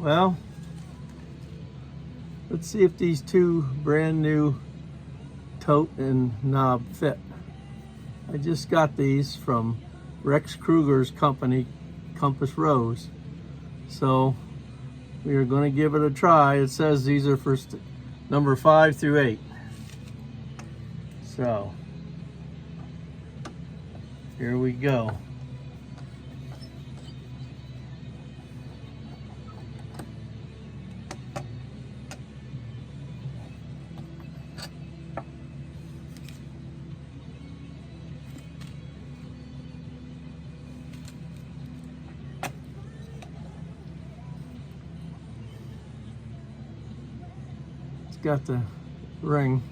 Well, let's see if these two brand new tote and knob fit. I just got these from Rex Kruger's company, Compass Rose. So we are going to give it a try. It says these are for number 5 through 8. So here we go. It's got the ring.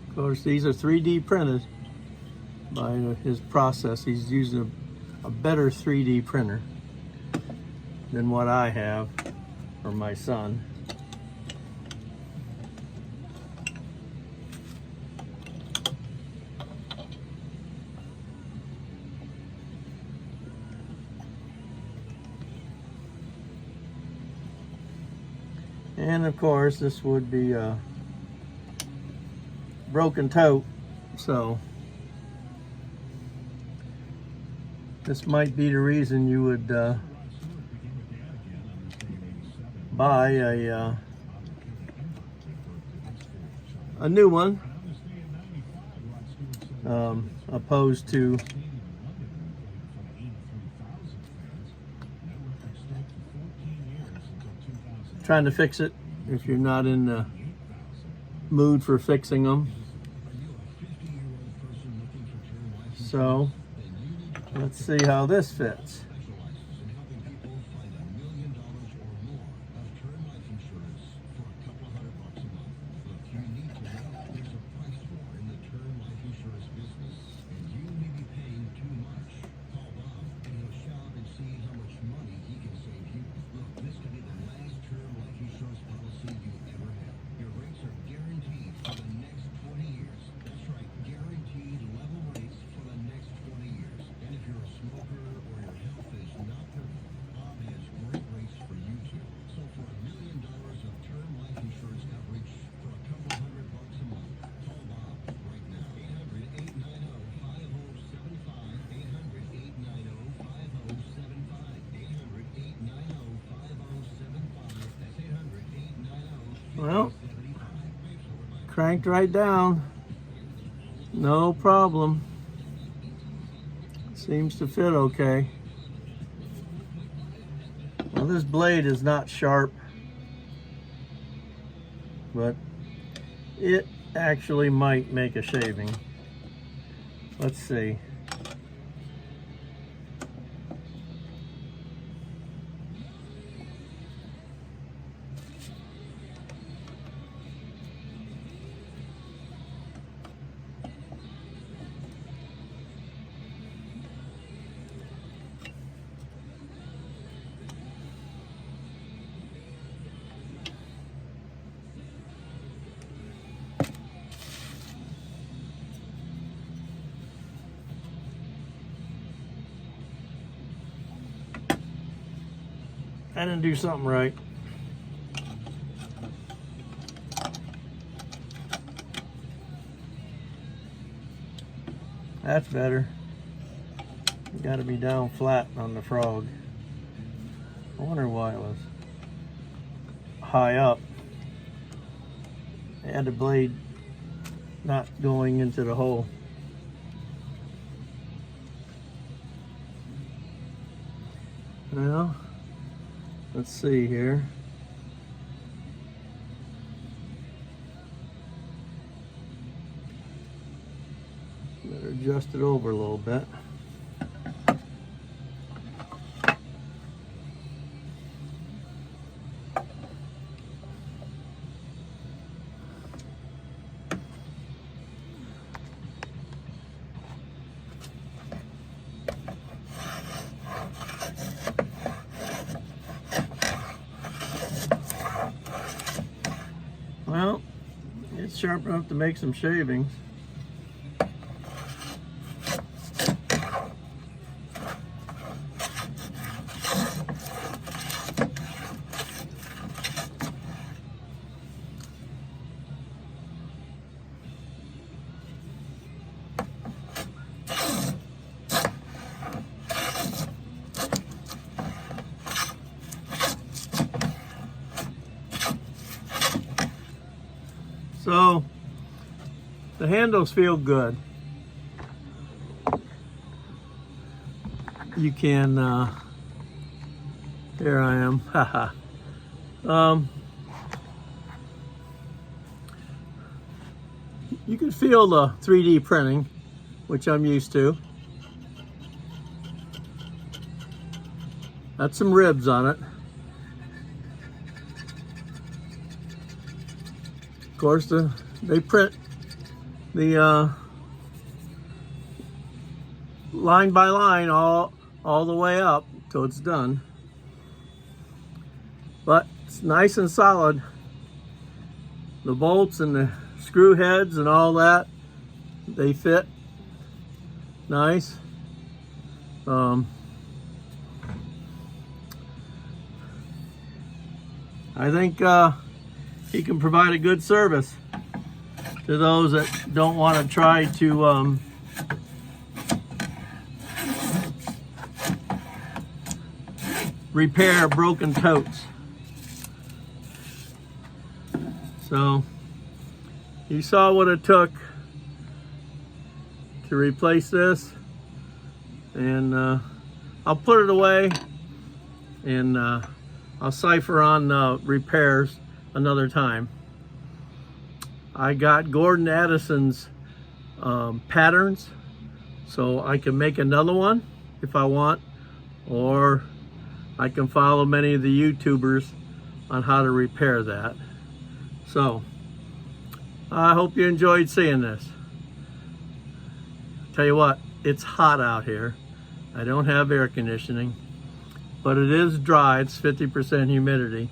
Of course, these are 3D printed by his process. He's using a better 3D printer than what I have for my son. And of course, this would be a broken tote, so this might be the reason you would buy a new one, opposed to trying to fix it if you're not in the mood for fixing them. So let's see how this fits. Well, cranked right down, no problem. Seems to fit okay. Well, this blade is not sharp, but it actually might make a shaving. Let's see. I didn't do something right. That's better. You gotta be down flat on the frog. I wonder why it was high up. I had the blade not going into the hole. Well, let's see here. Better adjust it over a little bit. sharp enough to make some shavings. So the handles feel good. You can, here I am, haha. You can feel the 3D printing, which I'm used to. That's some ribs on it. Of course, they print the line by line all the way up till it's done. But it's nice and solid. The bolts and the screw heads and all that, they fit nice. I think he can provide a good service to those that don't want to try to repair broken totes. So you saw what it took to replace this, and I'll put it away, and I'll cipher on repairs another time. I got Gordon Addison's patterns, so I can make another one if I want, or I can follow many of the YouTubers on how to repair that. So I hope you enjoyed seeing this. Tell you what, it's hot out here. I don't have air conditioning, but it is dry. It's 50% humidity.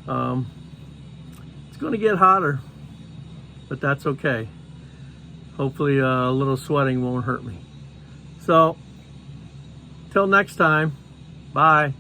It's going to get hotter, but that's okay. Hopefully a little sweating won't hurt me. So till next time, bye.